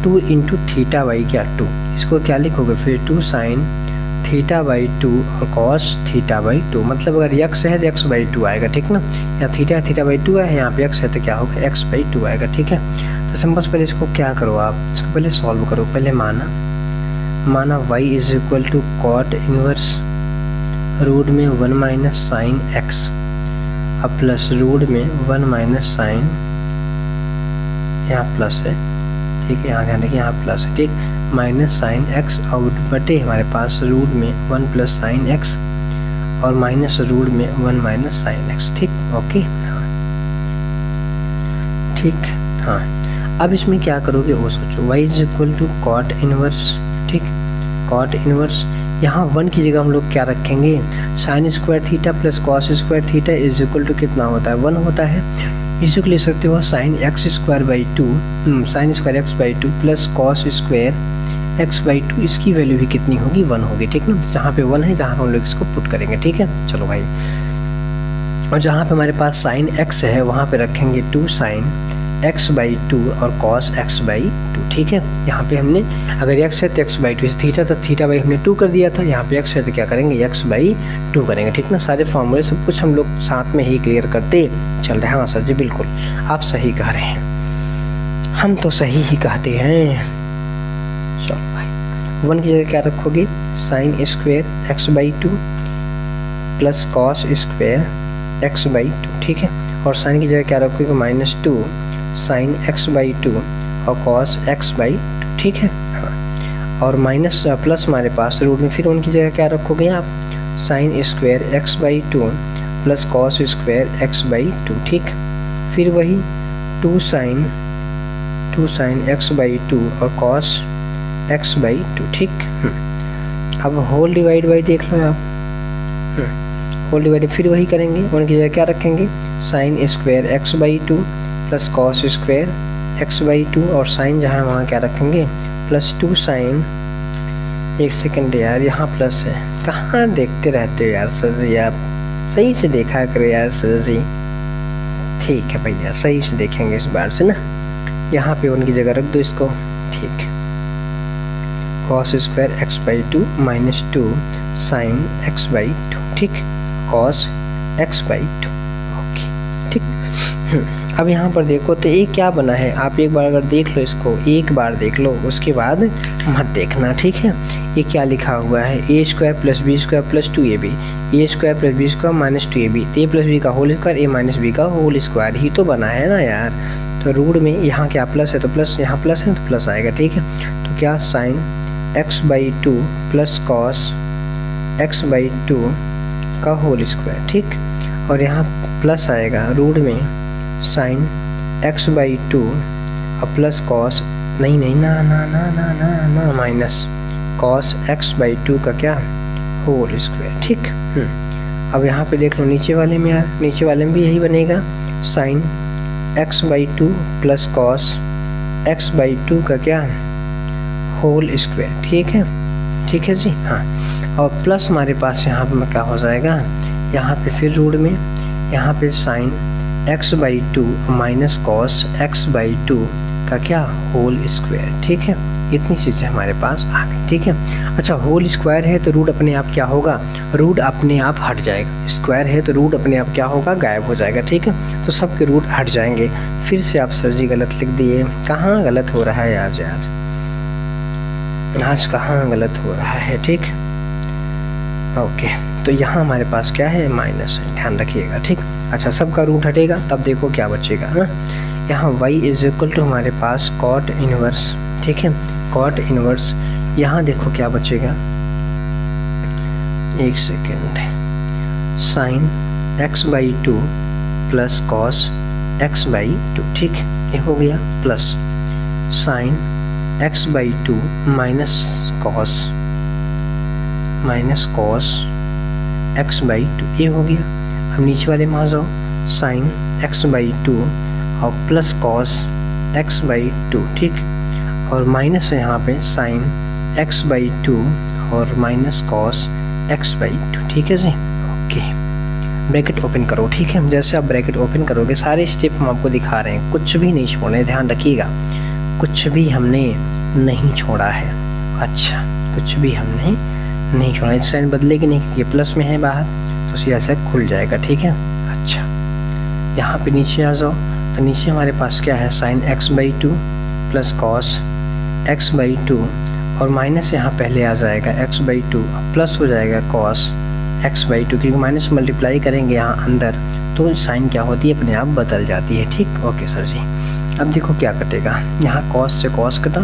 2 इंटू थीटा बाई क्या 2, इसको क्या लिखोगे फिर 2 साइन थीटा बाई 2 और कॉस थीटा बाई 2। मतलब अगर x है तो x बाई 2 आएगा, ठीक ना, या थीटा बाई 2 है, यहाँ पे x है तो क्या होगा x बाई 2 आएगा, ठीक है। तो सिंपल से पहले इसको क्या करो आप, इसको पहले सॉल्व करो। पहले माना y is equal to cot inverse root में 1 माइनस साइन x अब प्लस रूट में 1 माइनस साइन, यहाँ प्लस है, ठीक है, यहाँ ध्यान रखिए यहाँ प्लस है, ठीक, माइनस साइन x और बटे हमारे पास रूट में 1 प्लस साइन x और माइनस रूट में 1 माइनस साइन x, ठीक, ओके, हाँ ठीक, हाँ। अब इसमें क्या करोगे वो सोचो, y is equal to cot inverse, ठीक, कॉट इनवर्स, यहाँ 1 की जगह हम लोग क्या रखेंगे sine square theta plus cos square theta is equal to कितना होता है 1 होता है। इसी को ले सकते हो sine x square by 2 sine square x by 2 plus cos square x/2 इसकी वैल्यू भी कितनी होगी 1 होगी, ठीक ना। जहाँ पे 1 है जहाँ हम लोग इसको पुट करेंगे, ठीक है। चलो भाई, और जहाँ पे हमारे पास साइन x है वहाँ पे रखेंगे 2 साइन x/2 और cos x/2, ठीक है। यहाँ पे हमने अगर x है तो x/2 से थीटा, तो थीटा बाई हमने 2 कर दिया था। यहाँ पे x है तो क्या करेंगे x/2 करेंगे, ठीक ना। सारे फॉर्मूले सब कुछ हम लोग साथ में ही क्लियर करते चल रहे हैं। हाँ सर जी बिल्कुल, आप सही कह रहे हैं, हम तो सही ही कहते हैं। चलो भाई, 1 की जगह क्या रखोगे, sine square x/2 plus cos square x/2, ठीक है। और साइन की जगह क्या रखोगे, -2 साइन x/2 और कॉस x/2, ठीक है। हाँ, और माइनस प्लस हमारे पास रूट में फिर 1 की जगह क्या रखोगे आप, sine square x/2 plus cos square x/2, ठीक। फिर वही 2 साइन x/2 और कॉस x/2, ठीक। अब होल डिवाइड बाई देख लो आप, होल डिवाइड फिर वही करेंगे। 1 की जगह क्या रखेंगे, sine square x/2 plus cos square x/2, और साइन जहाँ वहाँ क्या रखेंगे, +2 साइन, एक सेकंड यार यहाँ प्लस है, कहाँ देखते रहते हो यार सर जी, आप सही से देखा करो यार सर जी। ठीक है भैया, सही से देखेंगे इस बार से ना। यहाँ पे 1 की जगह रख दो इसको, ठीक। Cos square x/2 -2 sign x/2, ठीक, कॉस x/2, ओके, ठीक। अब यहाँ पर देखो तो ये क्या बना है, आप एक बार अगर देख लो इसको, एक बार देख लो उसके बाद मत देखना, ठीक है। ये क्या लिखा हुआ है, a² + b² + 2ab, a² + b² - 2ab, a + b का होल स्क्वायर, a - b का होल स्क्वायर ही तो बना है ना यार। तो रूट में यहाँ क्या प्लस है तो प्लस, यहाँ प्लस है तो प्लस आएगा, ठीक है। तो क्या sign x/2 plus cos x/2 का होल स्क्वायर, ठीक। और यहाँ प्लस आएगा रूट में साइन x/2 और प्लस कॉस, नहीं ना ना ना ना ना ना माइनस कॉस x/2 का क्या होल स्क्वायर, ठीक। अब यहाँ पे देख लो नीचे वाले में यार, नीचे वाले में भी यही बनेगा, sign x/2 plus cos x/2 का क्या होल स्क्वायर, ठीक है, ठीक है जी। हाँ, और प्लस हमारे पास यहाँ पे क्या हो जाएगा, यहाँ पे फिर रूट में यहाँ पे sign x/2 minus cos x/2 का क्या होल स्क्वायर, ठीक है। इतनी चीज़ें हमारे पास आ गई, ठीक है। अच्छा, होल स्क्वायर है तो रूट अपने आप क्या होगा, रूट अपने आप हट जाएगा। स्क्वायर है तो रूट अपने आप क्या होगा, गायब हो जाएगा, ठीक है। तो सबके रूट हट जाएंगे। फिर से आप सर जी गलत लिख दिए, कहाँ गलत हो रहा है आज आज कहाँ गलत हो रहा है, ठीक। ओके, तो यहाँ हमारे पास क्या है, माइनस है, ध्यान रखिएगा, ठीक। अच्छा, सबका रूट हटेगा तब देखो क्या बचेगा ना, यहाँ y = हमारे पास कॉट इनवर्स, ठीक है, कॉट इनवर्स। यहाँ देखो क्या बचेगा, एक second, sign x/2 plus cos x/2, ठीक, ये हो गया, plus sign x/2 minus cos x/2, ये हो गया। अब नीचे वाले में आ जाओ, साइन x/2 और प्लस कॉस x/2, ठीक, और माइनस है यहाँ पे साइन x/2 और माइनस कॉस x/2, ठीक है जी। ओके, ब्रैकेट ओपन करो, ठीक है। जैसे आप ब्रैकेट ओपन करोगे, सारे स्टेप हम आपको दिखा रहे हैं, कुछ भी नहीं छोड़े, ध्यान रखिएगा, कुछ भी हमने नहीं छोड़ा है। अच्छा, कुछ भी हमने नहीं छोड़ा, इस साइन बदलेगी नहीं, ये प्लस में है बाहर तो सीधा से खुल जाएगा, ठीक है। अच्छा, यहाँ पे नीचे आ जाओ, तो नीचे हमारे पास क्या है, sign x/2 plus cos x/2 और माइनस यहाँ पहले आ जाएगा x/2, प्लस हो जाएगा कॉस x/2, क्योंकि माइनस मल्टीप्लाई करेंगे यहाँ अंदर तो साइन क्या होती है, अपने आप बदल जाती है, ठीक। ओके सर जी, अब देखो क्या कटेगा, यहाँ कॉस से कॉस कटा,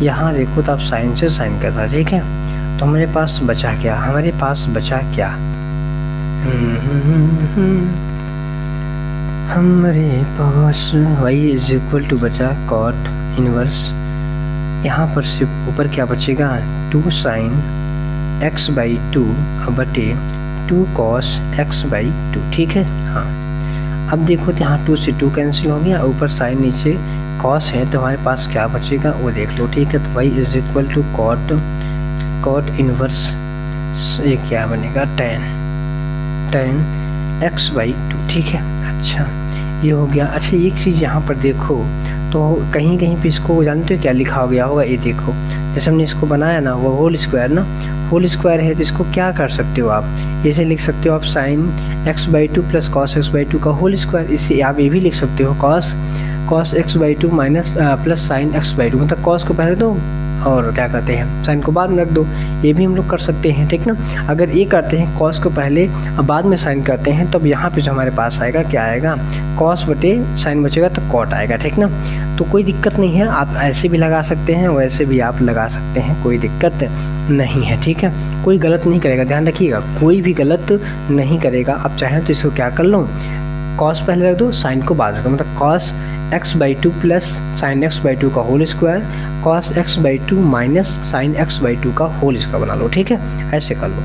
यहाँ देखो तो आप साइन से साइन कटा, ठीक है। तो हमारे पास बचा क्या, हमारे पास बचा क्या, हमारे पास y = बचा कॉट इनवर्स, यहाँ पर सिर्फ ऊपर क्या बचेगा, 2 साइन x/2 बटे 2 कॉस x/2, ठीक है। हाँ, अब देखो तो यहाँ 2 से 2 कैंसिल हो गया, ऊपर साइन नीचे कॉस है तो हमारे पास क्या बचेगा वो देख लो, ठीक है। तो y is equal to cot inverse, ये क्या बनेगा, tan x/2, ठीक है। अच्छा ये हो गया। अच्छा एक चीज़ यहाँ पर देखो, तो कहीं कहीं पे इसको जानते हो क्या लिखा हो गया होगा, ये देखो जैसे हमने इसको बनाया ना, वो होल स्क्वायर ना, होल स्क्वायर है तो इसको क्या कर सकते हो आप, ऐसे लिख सकते हो आप sin x/2 plus cos x/2 का होल स्क्वायर। इसे आप ये भी लिख सकते हो cos x/2 minus plus sin x/2, मतलब cos को पहले दो और क्या करते हैं साइन को बाद में रख दो, ये भी हम लोग कर सकते हैं, ठीक ना। अगर ये करते हैं कॉस को पहले और बाद में साइन करते हैं, तब यहाँ पे जो हमारे पास आएगा क्या आएगा, कॉस बटे साइन बचेगा तो कॉट आएगा, ठीक ना। तो कोई दिक्कत नहीं है, आप ऐसे भी लगा सकते हैं, वैसे भी आप लगा सकते हैं, कोई दिक्कत नहीं है, ठीक है। कोई गलत नहीं करेगा, ध्यान रखिएगा, कोई भी गलत नहीं करेगा। आप चाहें तो इसको क्या कर लो, कॉस पहले रख दो, साइन को बाद रखो, मतलब cos x/2 plus sin x/2 का whole square, cos x/2 minus sin x/2 का होल स्क्वायर बना लो, ठीक है। ऐसे कर लो।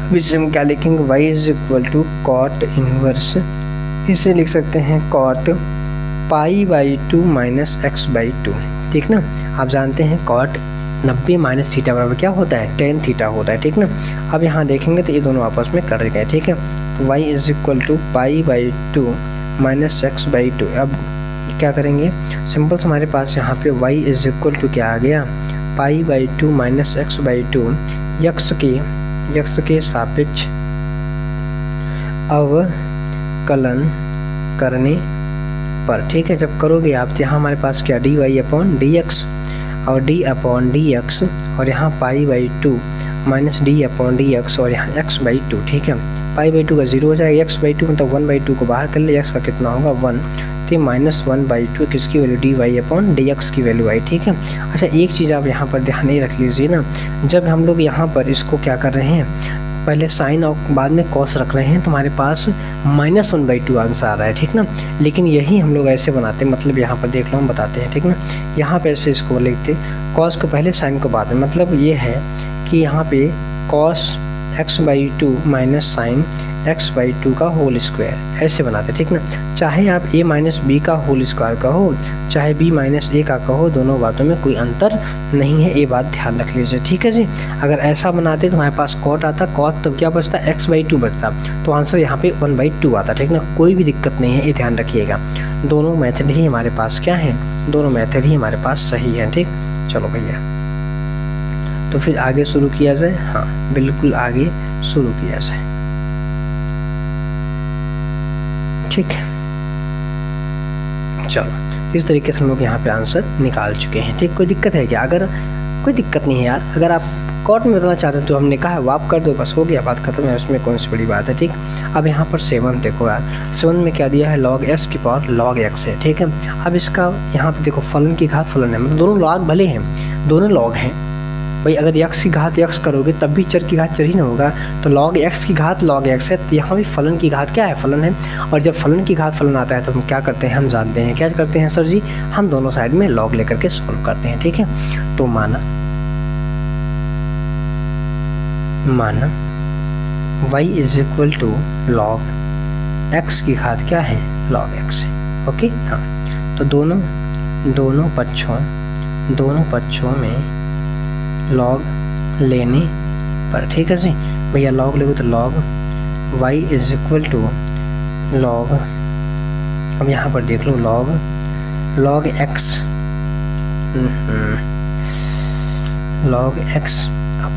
अब इससे हम क्या लिखेंगे, y is equal to cot inverse, इसे लिख सकते हैं cot π/2 माइनस x/2, ठीक ना। आप जानते हैं cot 90 माइनस थीटा बराबर क्या होता है, tan थीटा होता है, ठीक ना। अब यहाँ देखेंगे तो ये दोनों आपस में कट गए, ठीक है। तो y is equal to π/2 minus x/2। अब क्या करेंगे, सिंपल से हमारे पास यहाँ पे y इज इक्वल टू क्या आ गया, π/2 माइनस x/2 यक्ष के सापेक्ष अवकलन करने पर, ठीक है। जब करोगे आप तो यहाँ हमारे पास क्या dy/dx और d/dx और यहाँ π/2 माइनस d/dx और यहाँ x/2, ठीक है। π/2 का 0 हो जाएगा, x/2 मतलब 1/2 को बाहर कर ले, x का कितना होगा 1, तो माइनस 1/2 किसकी वैल्यू dy/dx की वैल्यू आई, ठीक है। अच्छा एक चीज़ आप यहाँ पर ध्यान नहीं रख लीजिए ना, जब हम लोग यहाँ पर इसको क्या कर रहे हैं, पहले साइन और बाद में कॉस रख रहे हैं, तो हमारे पास -1/2 आंसर आ रहा है, ठीक ना। लेकिन यही हम लोग ऐसे बनाते हैं, मतलब यहाँ पर देख लो हम बताते हैं, ठीक ना। यहाँ पे ऐसे इसको लिखते, कॉस को पहले साइन को बाद में, मतलब ये है कि यहाँ पे cos x/2 minus sign x/2 का होल स्क्वायर ऐसे बनाते, ठीक ना। चाहे आप a माइनस बी का होल स्क्वायर का हो, चाहे b माइनस ए का कहो, दोनों बातों में कोई अंतर नहीं है, ये बात ध्यान रख लीजिए, ठीक है जी। अगर ऐसा बनाते तो हमारे पास कॉट आता, कॉट तब क्या बचता, x/2 बचता, तो आंसर यहाँ पे 1/2 आता, ठीक ना। कोई भी दिक्कत नहीं है, ये ध्यान रखिएगा। दोनों मेथड ही हमारे पास क्या है, दोनों मेथड ही हमारे पास सही है, ठीक। चलो भैया तो फिर आगे शुरू किया जाए, हाँ बिल्कुल आगे शुरू किया जाए, ठीक है। चलो इस तरीके से हम लोग यहाँ पे आंसर निकाल चुके हैं, ठीक। कोई दिक्कत है क्या, अगर कोई दिक्कत नहीं है यार, अगर आप कॉट में बताना चाहते हैं तो हमने कहा वाप कर दो, बस हो गया, बात खत्म है, उसमें कौन सी बड़ी बात है, ठीक। अब यहाँ पर 7 देखो यार, 7 में क्या दिया है, log s की पावर log x है, ठीक है। अब इसका यहाँ पे देखो फलन की घात फलन है, मतलब दोनों log भले हैं, दोनों log हैं भाई। अगर x की घात x करोगे तब भी चर की घात चर ही ना होगा, तो log x की घात log x है, तो यहाँ भी फलन की घात क्या है, फलन है। और जब फलन की घात फलन आता है तो हम क्या करते हैं, हम जानते हैं क्या करते हैं सर जी, हम दोनों साइड में log लेकर के सॉल्व करते हैं, ठीक है। तो माना y is equal to log x की घात क्या है, log x है, ओके। हाँ तो दोनों पक्षों में log लेने पर, ठीक है जी भैया, log लेगो तो log y is equal to log, अब यहाँ पर देख लो log x, log x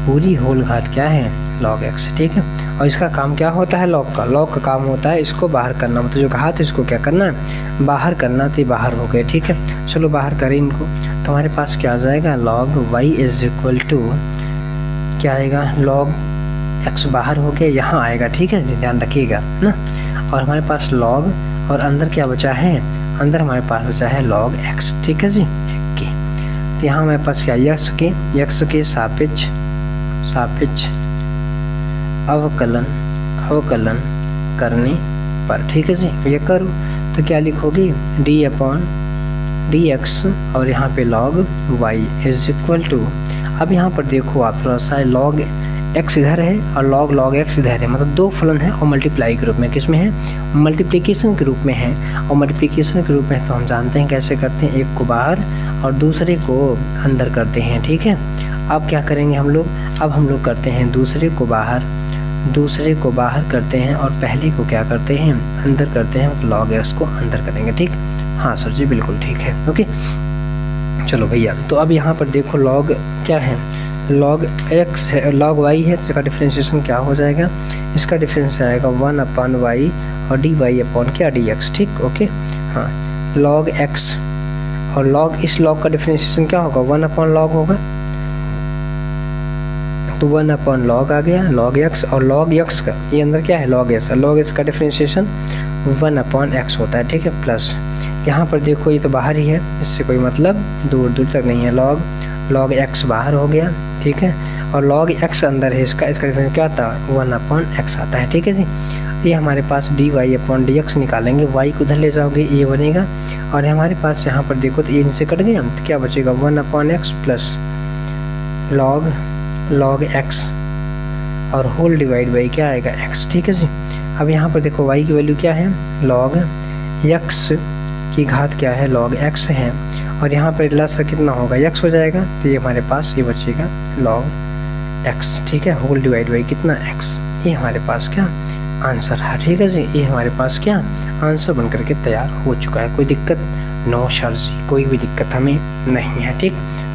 पूरी होल घात क्या है, log x, ठीक है। और इसका काम क्या होता है, log का काम होता है इसको बाहर करना, मतलब जो घात है इसको क्या करना है, बाहर करना, तो बाहर हो गए, ठीक है। चलो बाहर करें इनको, तो हमारे पास क्या आ जाएगा, log y is equal to क्या आएगा, log x बाहर हो गया, यहाँ आएगा, ठीक है जी, ध्यान रखिएगा ना। और हमारे पास log और अंदर क्या बचा है, अंदर हमारे पास बचा है log x, ठीक है जी, ओके। तो यहाँ हमारे पास क्या, यक्ष के सापेक्ष अवकलन करने पर, ठीक है जी। ये करो तो क्या लिखोगे, d/dx और यहाँ पे log y is equal to, अब यहाँ पर देखो आप थोड़ा सा log x इधर है और log x इधर है, मतलब दो फलन है और मल्टीप्लाई के रूप में, किस में है, मल्टीप्लिकेशन के रूप में है। और मल्टीप्लिकेशन के रूप में तो हम जानते हैं कैसे करते हैं, एक को बाहर और दूसरे को अंदर करते हैं, ठीक है। अब क्या करेंगे हम लोग, अब हम लोग करते हैं दूसरे को बाहर करते हैं और पहले को क्या करते हैं, अंदर करते हैं, मतलब log x को अंदर करेंगे, ठीक। हाँ सर जी बिल्कुल ठीक है, ओके। चलो भैया, तो अब यहाँ पर देखो log क्या है, log x है, log y है, तो इसका डिफरेंशिएशन क्या हो जाएगा, इसका डिफरेंस आएगा 1/y और dy अपॉन क्या dx, ठीक, ओके। हाँ log x और log, इस log का डिफरेंशिएशन क्या होगा, 1/log होगा, तो 1/log आ गया log x, और log x का ये अंदर क्या है log s, log s का डिफरेंशिएशन 1/x होता है, ठीक है। प्लस यहाँ पर देखो ये तो बाहर ही है, इससे कोई मतलब दूर तक नहीं है, log x बाहर हो गया, ठीक है, और log x अंदर है, इसका डिफरेंस क्या आता है 1/x आता है, ठीक है जी। ये हमारे पास dy/dx निकालेंगे, y को उधर ले जाओगे ये बनेगा, और हमारे पास यहाँ पर देखो तो ये इनसे कट गया, तो क्या बचेगा 1/x प्लस log x और होल डिवाइड बाई क्या आएगा x, ठीक है जी। अब यहाँ पर देखो y की वैल्यू क्या है, log x की घात क्या है, log x है, और यहाँ पर लास्ट कितना होगा x हो जाएगा, तो ये हमारे पास ये बचेगा log x, ठीक है, होल डिवाइड बाई कितना x, ये हमारे पास क्या आंसर है, ठीक है जी। ये हमारे पास क्या आंसर बन करके तैयार हो चुका है। कोई दिक्कत, नो सर जी कोई भी दिक्कत हमें नहीं है, ठीक,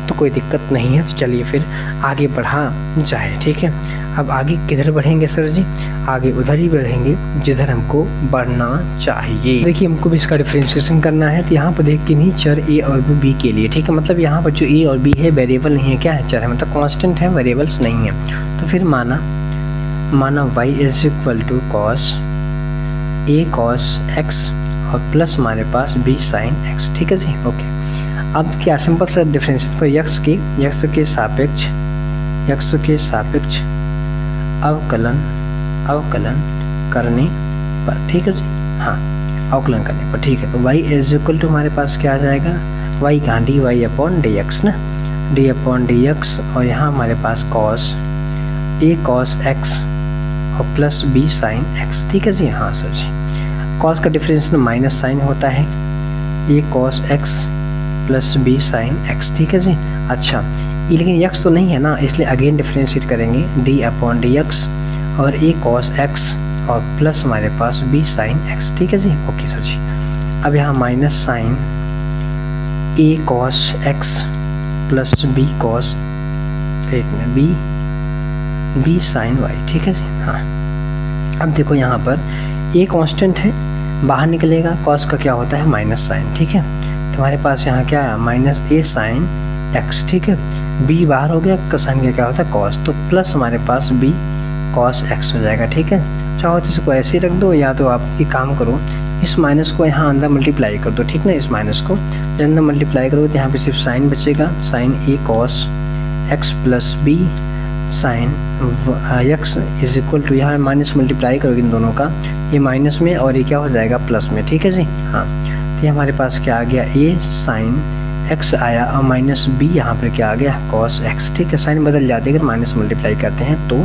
तो कोई दिक्कत नहीं है। तो चलिए फिर आगे बढ़ा जाए, ठीक है। अब आगे किधर बढ़ेंगे सर जी, आगे उधर ही बढ़ेंगे जिधर हमको बढ़ना चाहिए। देखिए हमको भी इसका डिफरेंशिएशन करना है, तो यहाँ पर देख के नहीं चर a और b के लिए, ठीक है, मतलब यहाँ पर जो a और b है वेरिएबल नहीं है, क्या है, चर है, मतलब कांस्टेंट है, वेरिएबल्स नहीं है। तो फिर माना y is equal to cos a cos x और प्लस हमारे पास b sin x, ठीक है जी, ओके। अब क्या सिंपल सा डिफरेंशिएशन पर x के सापेक्ष अवकलन करने पर, ठीक है जी, हाँ अवकलन करने पर, ठीक है। तो y इज इक्वल टू हमारे पास क्या आ जाएगा, y कहाँ dy/dx ना, d/dx, और यहाँ हमारे पास cos a cos x और प्लस b sin x, ठीक है जी, हाँ सर जी। cos का डिफरेंस माइनस साइन होता है, a cos x plus b sin x, ठीक है जी। अच्छा ये लेकिन x तो नहीं है ना, इसलिए अगेन डिफरेंशिएट करेंगे d/dx और a cos x और प्लस हमारे पास b sin x, ठीक है जी, ओके सर जी। अब यहाँ minus sine a cos x plus b cos b sin y, ठीक है जी, हाँ। अब देखो यहाँ पर a कांस्टेंट है, बाहर निकलेगा, cos का क्या होता है माइनस साइन, ठीक है। तो हमारे पास यहाँ क्या है माइनस a sin x, ठीक है, b बाहर हो गया, साइन का क्या होता है cos, तो प्लस हमारे पास b cos x हो जाएगा, ठीक है। चाहो तो इसको ऐसे ही रख दो, या तो आप ये काम करो इस माइनस को यहाँ अंदर मल्टीप्लाई कर दो, ठीक ना, इस माइनस को जब अंदर मल्टीप्लाई करोगे तो यहाँ पे सिर्फ साइन बचेगा, sine a cos x plus b sine x is equal to, यहाँ माइनस मल्टीप्लाई करोगे इन दोनों का, ये माइनस में और ये क्या हो जाएगा प्लस में, ठीक है जी, हाँ। तो ये हमारे पास क्या आ गया, a साइन x आया और माइनस b यहाँ पर क्या आ गया cos x, ठीक है। साइन बदल जाते हैं अगर माइनस मल्टीप्लाई करते हैं, तो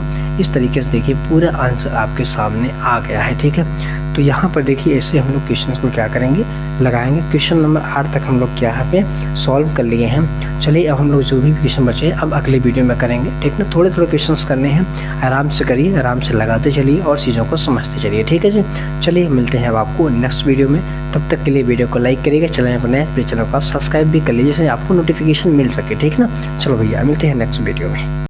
इस तरीके से देखिए पूरा आंसर आपके सामने आ गया है, ठीक है। तो यहाँ पर देखिए ऐसे हम लोग क्वेश्चन को क्या करेंगे, लगाएंगे। क्वेश्चन नंबर 8 तक हम लोग क्या यहाँ पे सॉल्व कर लिए हैं। चलिए अब हम लोग जो भी क्वेश्चन बचे अब अगले वीडियो में करेंगे, ठीक ना। थोड़े क्वेश्चंस करने हैं, आराम से करिए, आराम से लगाते चलिए और चीज़ों को समझते चलिए, ठीक है जी। चलिए मिलते हैं अब आपको नेक्स्ट वीडियो में, तब तक के लिए वीडियो को लाइक करिएगा, चैनल पर नए चैनल को आप सब्सक्राइब भी कर लीजिए, जिससे आपको नोटिफिकेशन मिल सके, ठीक ना। चलो भैया मिलते हैं नेक्स्ट वीडियो में।